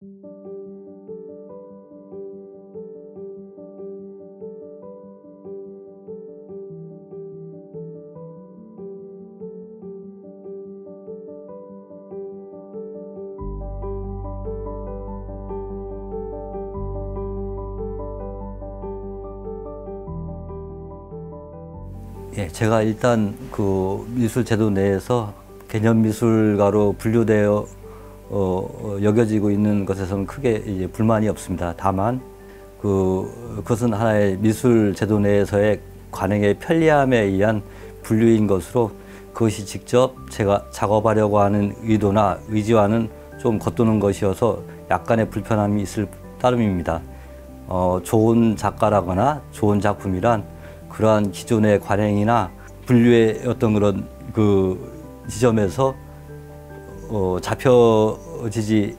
예, 제가 일단 그 미술 제도 내에서 개념 미술가로 분류되어 여겨지고 있는 것에서는 크게 이제 불만이 없습니다. 다만 그것은 하나의 미술 제도 내에서의 관행의 편리함에 의한 분류인 것으로 그것이 직접 제가 작업하려고 하는 의도나 의지와는 좀 겉도는 것이어서 약간의 불편함이 있을 따름입니다. 좋은 작가라거나 좋은 작품이란 그러한 기존의 관행이나 분류의 어떤 그런 그 지점에서 잡혀지지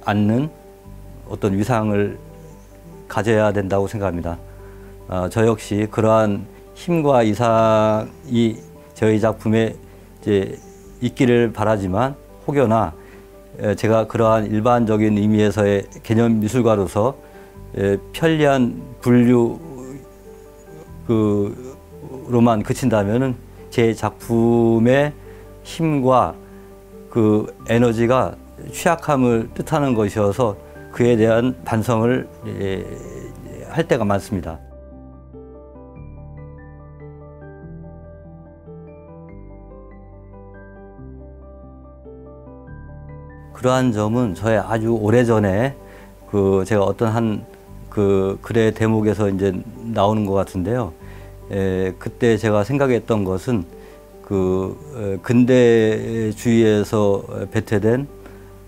않는 어떤 위상을 가져야 된다고 생각합니다. 저 역시 그러한 힘과 이상이 저희 작품에 이제 있기를 바라지만 혹여나 제가 그러한 일반적인 의미에서의 개념 미술가로서 편리한 분류 로만 그친다면은 제 작품의 힘과 그 에너지가 취약함을 뜻하는 것이어서 그에 대한 반성을 할 때가 많습니다. 그러한 점은 저의 아주 오래전에 제가 어떤 한 글의 대목에서 이제 나오는 것 같은데요. 그때 제가 생각했던 것은 근대주의에서 배태된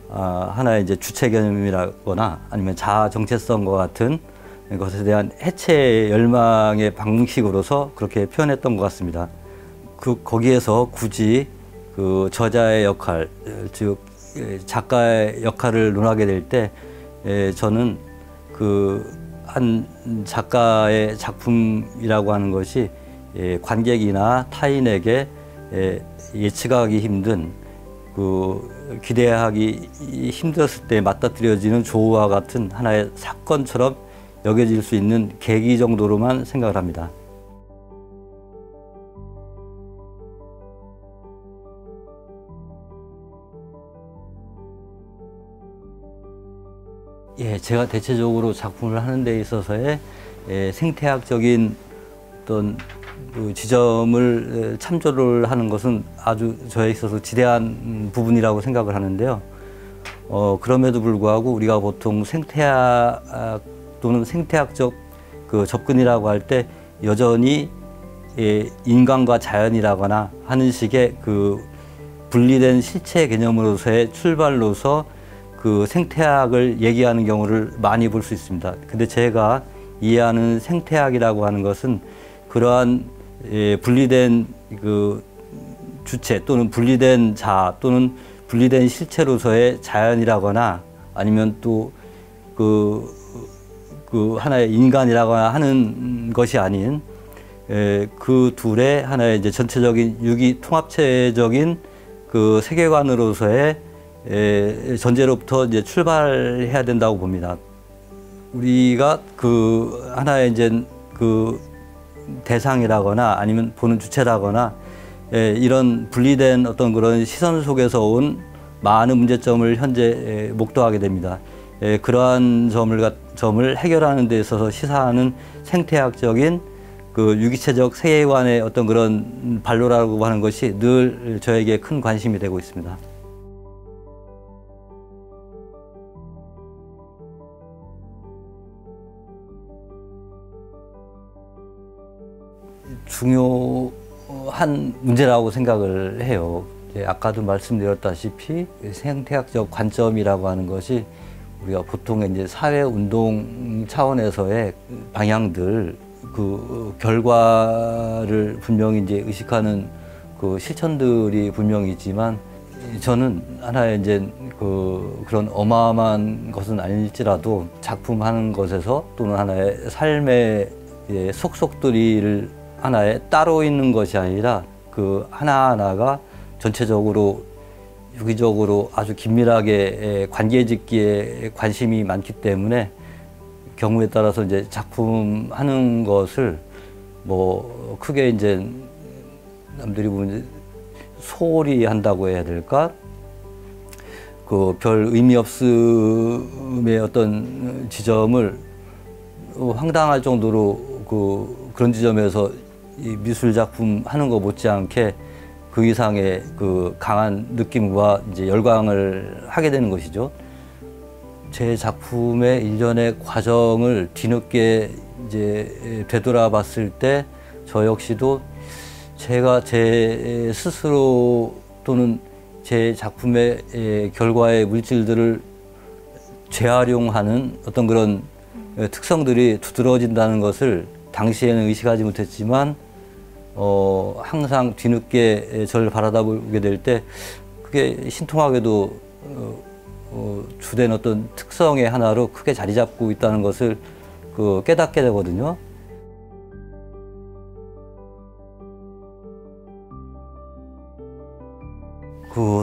하나의 이제 주체 개념이라거나 아니면 자아 정체성과 같은 것에 대한 해체 열망의 방식으로서 그렇게 표현했던 것 같습니다. 거기에서 굳이 저자의 역할, 즉 작가의 역할을 논하게 될 때 저는 한 작가의 작품이라고 하는 것이 관객이나 타인에게 예측하기 힘든 기대하기 힘들었을 때 맞닥뜨려지는 조우와 같은 하나의 사건처럼 여겨질 수 있는 계기 정도로만 생각을 합니다. 예, 제가 대체적으로 작품을 하는 데 있어서의 생태학적인 어떤 지점을 참조를 하는 것은 아주 저에 있어서 지대한 부분이라고 생각을 하는데요. 그럼에도 불구하고 우리가 보통 생태학 또는 생태학적 접근이라고 할 때 여전히 인간과 자연이라거나 하는 식의 분리된 실체 개념으로서의 출발로서 생태학을 얘기하는 경우를 많이 볼 수 있습니다. 근데 제가 이해하는 생태학이라고 하는 것은 그러한 분리된 주체 또는 분리된 자아 또는 분리된 실체로서의 자연이라거나 아니면 또 하나의 인간이라거나 하는 것이 아닌 그 둘의 하나의 이제 전체적인 유기 통합체적인 세계관으로서의 전제로부터 이제 출발해야 된다고 봅니다. 우리가 하나의 이제 대상이라거나 아니면 보는 주체라거나 이런 분리된 어떤 그런 시선 속에서 온 많은 문제점을 현재 목도하게 됩니다. 그러한 점을 해결하는 데 있어서 시사하는 생태학적인 유기체적 세계관의 어떤 그런 발로라고 하는 것이 늘 저에게 큰 관심이 되고 있습니다. 중요한 문제라고 생각을 해요. 아까도 말씀드렸다시피 생태학적 관점이라고 하는 것이 우리가 보통 이제 사회운동 차원에서의 방향들, 결과를 분명히 이제 의식하는 실천들이 분명히 있지만 저는 하나의 이제 그런 어마어마한 것은 아닐지라도 작품하는 것에서 또는 하나의 삶의 속속들이를 하나에 따로 있는 것이 아니라 하나하나가 전체적으로 유기적으로 아주 긴밀하게 관계 짓기에 관심이 많기 때문에 경우에 따라서 이제 작품 하는 것을 뭐 크게 이제 남들이 보면 소홀히 한다고 해야 될까? 그 별 의미 없음의 어떤 지점을 황당할 정도로 그런 지점에서 이 미술 작품 하는 거 못지않게 그 이상의 그 강한 느낌과 이제 열광을 하게 되는 것이죠. 제 작품의 일련의 과정을 뒤늦게 이제 되돌아봤을 때 저 역시도 제가 제 스스로 또는 제 작품의 결과의 물질들을 재활용하는 어떤 그런 특성들이 두드러진다는 것을 당시에는 의식하지 못했지만 항상 뒤늦게 저를 바라보게 될 때 그게 신통하게도 주된 어떤 특성의 하나로 크게 자리 잡고 있다는 것을 깨닫게 되거든요.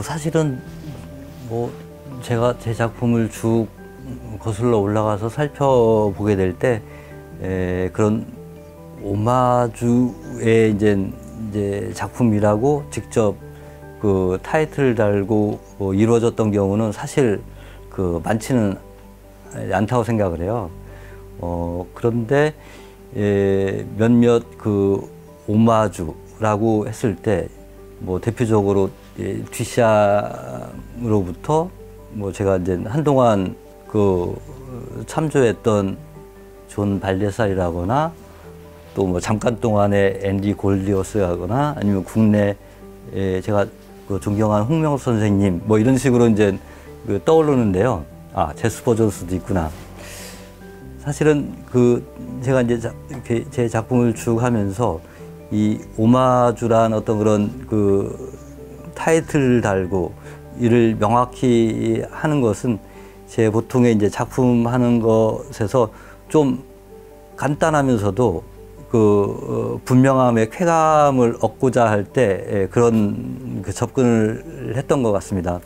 사실은 뭐 제가 제 작품을 쭉 거슬러 올라가서 살펴보게 될 때 그런 오마주의 이제 작품이라고 직접 그 타이틀을 달고 이루어졌던 경우는 사실 많지는 않다고 생각을 해요. 그런데 몇몇 오마주라고 했을 때 뭐 대표적으로 뒷샹으로부터 뭐 제가 이제 한동안 참조했던 존 발레살이라거나 또 뭐 잠깐 동안의 앤디 골디어스라거나 아니면 국내 제가 존경하는 홍명수 선생님 뭐 이런 식으로 이제 떠오르는데요. 아, 제스퍼 존스도 있구나. 사실은 제가 이제 이렇게 제 작품을 쭉 하면서 이 오마주란 어떤 그런 타이틀을 달고 이를 명확히 하는 것은 제 보통의 이제 작품 하는 것에서 좀 간단하면서도 분명함의 쾌감을 얻고자 할 때 그런 접근을 했던 것 같습니다.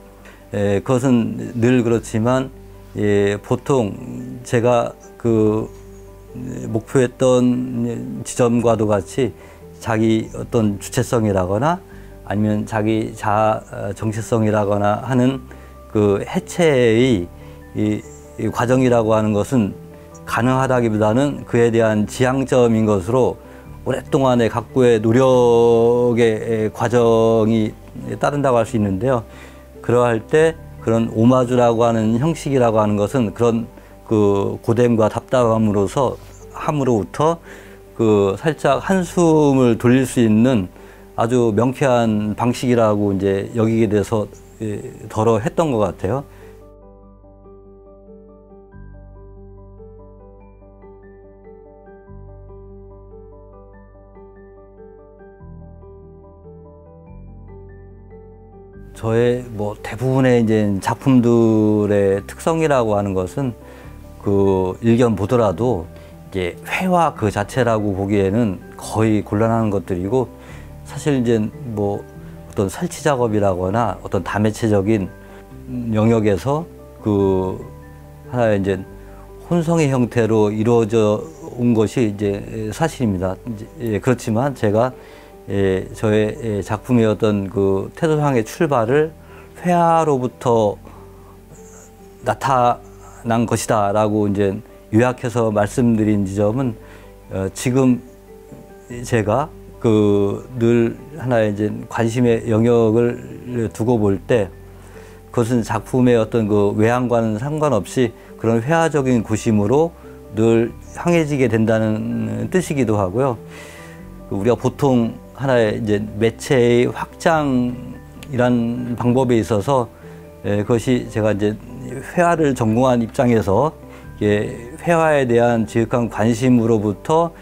그것은 늘 그렇지만 보통 제가 목표했던 지점과도 같이 자기 어떤 주체성이라거나 아니면 자기 자아 정체성이라거나 하는 해체의 이 과정이라고 하는 것은 가능하다기보다는 그에 대한 지향점인 것으로 오랫동안의 각고의 노력의 과정이 따른다고 할 수 있는데요. 그러할 때 그런 오마주라고 하는 형식이라고 하는 것은 그런 고됨과 답답함으로부터 살짝 한숨을 돌릴 수 있는 아주 명쾌한 방식이라고 이제 여기게 돼서 덜어 했던 것 같아요. 저의 뭐 대부분의 이제 작품들의 특성이라고 하는 것은 일견 보더라도 이제 회화 그 자체라고 보기에는 거의 곤란한 것들이고, 사실 이제 뭐 어떤 설치 작업이라거나 어떤 다매체적인 영역에서 하나의 이제 혼성의 형태로 이루어져 온 것이 이제 사실입니다. 그렇지만 제가 저의 작품의 어떤 태도상의 출발을 회화로부터 나타난 것이다 라고 이제 요약해서 말씀드린 지점은 지금 제가 늘 하나의 이제 관심의 영역을 두고 볼 때 그것은 작품의 어떤 외향과는 상관없이 그런 회화적인 구심으로 늘 향해지게 된다는 뜻이기도 하고요. 우리가 보통 하나의 이제 매체의 확장이란 방법에 있어서 그것이 제가 이제 회화를 전공한 입장에서 회화에 대한 지극한 관심으로부터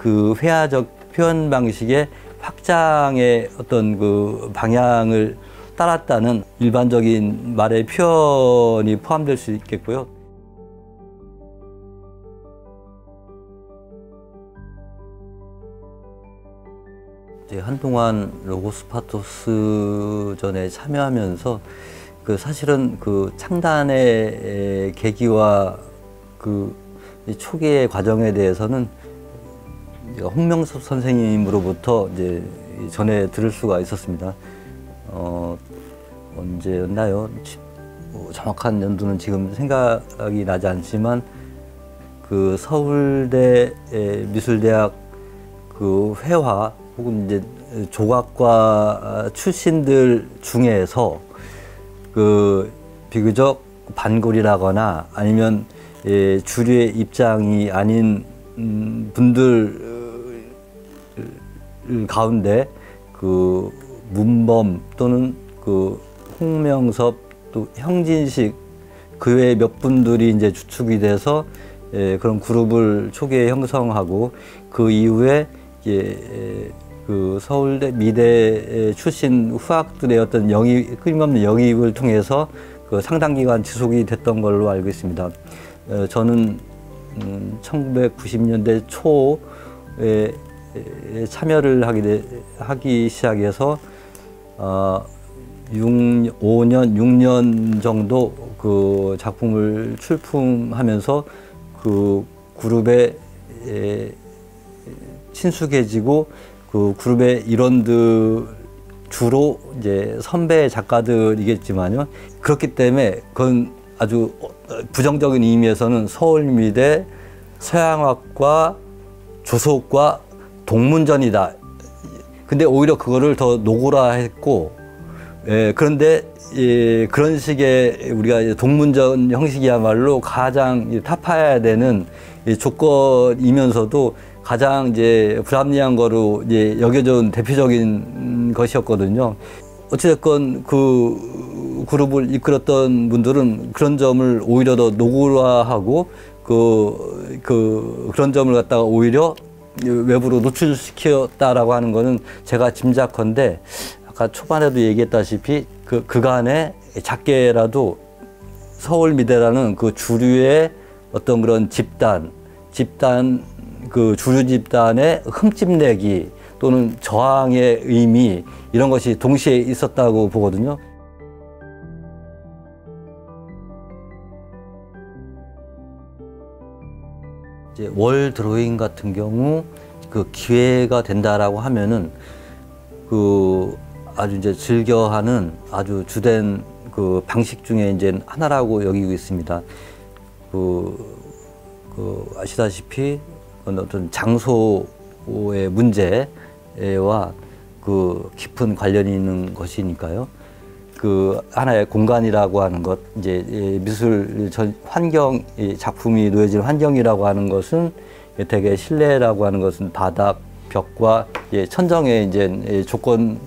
회화적 표현 방식의 확장의 어떤 방향을 따랐다는 일반적인 말의 표현이 포함될 수 있겠고요. 이제 한동안 로고스파토스전에 참여하면서 그 사실은 그 창단의 계기와 그 초기의 과정에 대해서는 홍명섭 선생님으로부터 이제 전해 들을 수가 있었습니다. 언제였나요? 정확한 연도는 지금 생각이 나지 않지만 그 서울대 미술대학 그 회화 혹은 이제 조각과 출신들 중에서 그 비교적 반골이라거나 아니면 주류의 입장이 아닌 분들 가운데 그 문범 또는 그 홍명섭 또 형진식 그 외에 몇 분들이 이제 주축이 돼서 그런 그룹을 초기에 형성하고 그 이후에 그 서울대 미대 출신 후학들의 어떤 영입, 끊임없는 영입을 통해서 그 상당 기간 지속이 됐던 걸로 알고 있습니다. 저는 1990년대 초에 참여를 하기 시작해서 5년, 6년 정도 그 작품을 출품하면서 그 그룹에 친숙해지고 그 그룹의 일원들 주로 이제 선배 작가들이겠지만요. 그렇기 때문에 그건 아주 부정적인 의미에서는 서울미대 서양학과 조속과 동문전이다. 근데 오히려 그거를 더 노골화했고, 그런데 그런 식의 우리가 동문전 형식이야말로 가장 타파해야 되는 조건이면서도 가장 이제 불합리한 거로 이제 여겨져 온 대표적인 것이었거든요. 어찌됐건 그 그룹을 이끌었던 분들은 그런 점을 오히려 더 노골화하고 그런 점을 갖다가 오히려 외부로 노출시켰다라고 하는 거는 제가 짐작컨대 아까 초반에도 얘기했다시피 그간에 작게라도 서울미대라는 그 주류의 어떤 그런 집단 그 주류 집단의 흠집내기 또는 저항의 의미 이런 것이 동시에 있었다고 보거든요. 이제 월 드로잉 같은 경우 그 기회가 된다라고 하면은 그 아주 이제 즐겨하는 아주 주된 그 방식 중에 이제 하나라고 여기고 있습니다. 아시다시피 어떤 장소의 문제와 그 깊은 관련이 있는 것이니까요. 그 하나의 공간이라고 하는 것, 이제 미술 환경, 작품이 놓여질 환경이라고 하는 것은 대개 실내라고 하는 것은 바닥, 벽과 천정의 이제 조건인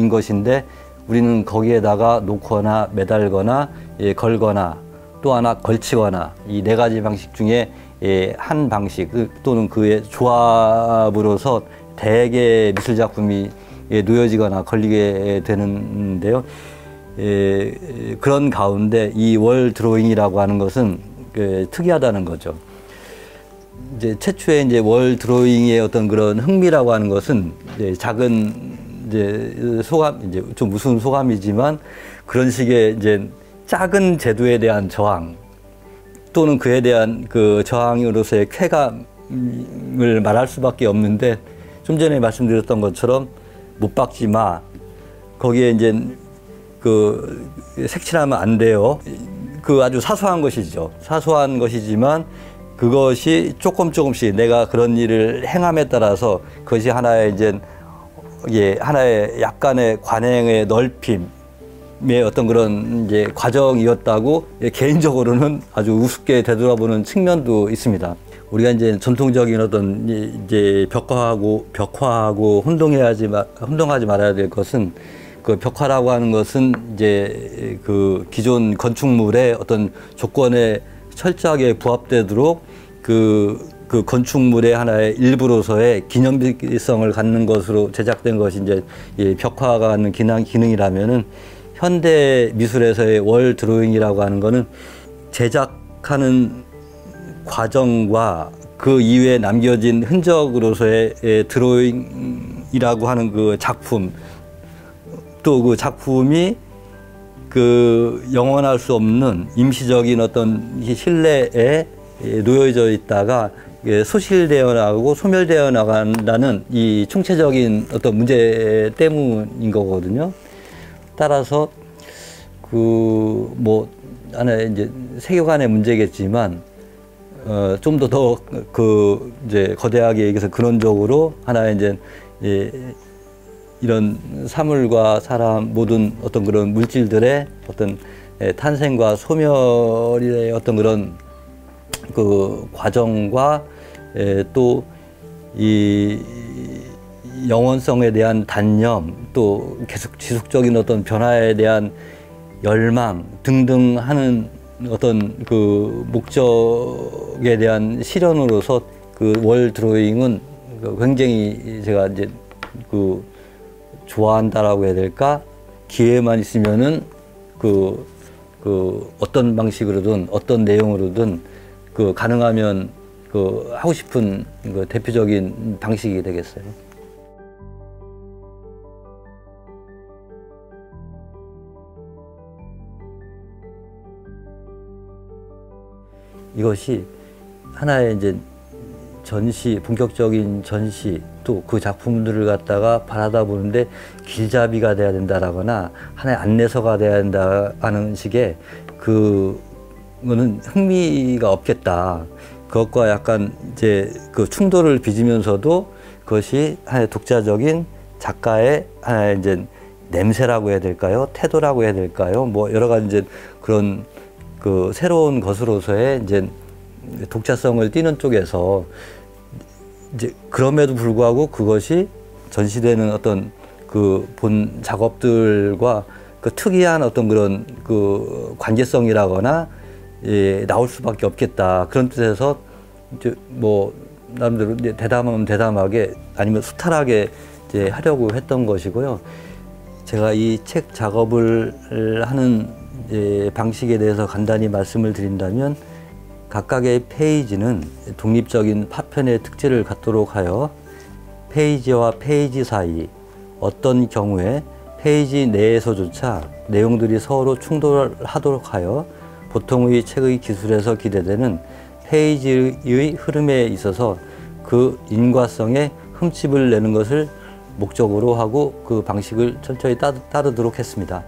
것인데 우리는 거기에다가 놓거나 매달거나 걸거나 또 하나 걸치거나 이 네 가지 방식 중에 한 방식 또는 그의 조합으로서 대개 미술 작품이 놓여지거나 걸리게 되는데요. 그런 가운데 이 월 드로잉이라고 하는 것은 특이하다는 거죠. 이제 최초의 이제 월 드로잉의 어떤 그런 흥미라고 하는 것은 작은 소감, 좀 무슨 소감이지만 그런 식의 이제 작은 제도에 대한 저항 또는 그에 대한 그 저항으로서의 쾌감을 말할 수밖에 없는데 좀 전에 말씀드렸던 것처럼 못 박지 마. 거기에 이제 그 색칠하면 안 돼요. 그 아주 사소한 것이죠. 사소한 것이지만 그것이 조금씩 내가 그런 일을 행함에 따라서 그것이 하나의 이제 하나의 약간의 관행의 넓힘의 어떤 그런 이제 과정이었다고 개인적으로는 아주 우습게 되돌아보는 측면도 있습니다. 우리가 이제 전통적인 어떤 이제 벽화하고 혼동하지 말아야 될 것은 그 벽화라고 하는 것은 이제 그 기존 건축물의 어떤 조건에 철저하게 부합되도록 그 건축물의 하나의 일부로서의 기념비성을 갖는 것으로 제작된 것이 이제 벽화가 갖는 기능이라면은 현대 미술에서의 월 드로잉이라고 하는 거는 제작하는 과정과 그 이후에 남겨진 흔적으로서의 드로잉이라고 하는 그 작품, 또 그 작품이 그 영원할 수 없는 임시적인 어떤 실내에 놓여져 있다가 소실되어 나가고 소멸되어 나간다는 이 총체적인 어떤 문제 때문인 거거든요. 따라서 그 뭐 하나의 이제 세계관의 문제겠지만 좀 더 그 이제 거대하게 얘기해서 근원적으로 하나의 이제 이런 사물과 사람 모든 어떤 그런 물질들의 어떤 탄생과 소멸의 어떤 그런 그 과정과 또 이 영원성에 대한 단념, 또 계속 지속적인 어떤 변화에 대한 열망 등등 하는 어떤 그 목적에 대한 실현으로서 그 월 드로잉은 굉장히 제가 이제 그 좋아한다라고 해야 될까? 기회만 있으면은 그 어떤 방식으로든 어떤 내용으로든 그 가능하면 그 하고 싶은 그 대표적인 방식이 되겠어요. 이것이 하나의 이제 전시, 본격적인 전시, 또 그 작품들을 갖다가 바라다 보는데 길잡이가 돼야 된다라거나 하나의 안내서가 돼야 된다 하는 식의 그거는 흥미가 없겠다. 그것과 약간 이제 그 충돌을 빚으면서도 그것이 하나의 독자적인 작가의 하나의 이제 냄새라고 해야 될까요? 태도라고 해야 될까요? 뭐 여러 가지 이제 그런 그 새로운 것으로서의 이제 독자성을 띠는 쪽에서 이제 그럼에도 불구하고 그것이 전시되는 어떤 그 본 작업들과 그 특이한 어떤 그런 그 관계성이라거나 나올 수밖에 없겠다. 그런 뜻에서 이제 뭐 나름대로 이제 대담하면 대담하게 아니면 수탈하게 이제 하려고 했던 것이고요. 제가 이 책 작업을 하는 방식에 대해서 간단히 말씀을 드린다면 각각의 페이지는 독립적인 파편의 특질을 갖도록 하여 페이지와 페이지 사이 어떤 경우에 페이지 내에서조차 내용들이 서로 충돌하도록 하여 보통의 책의 기술에서 기대되는 페이지의 흐름에 있어서 그 인과성에 흠집을 내는 것을 목적으로 하고 그 방식을 철저히 따르도록 했습니다.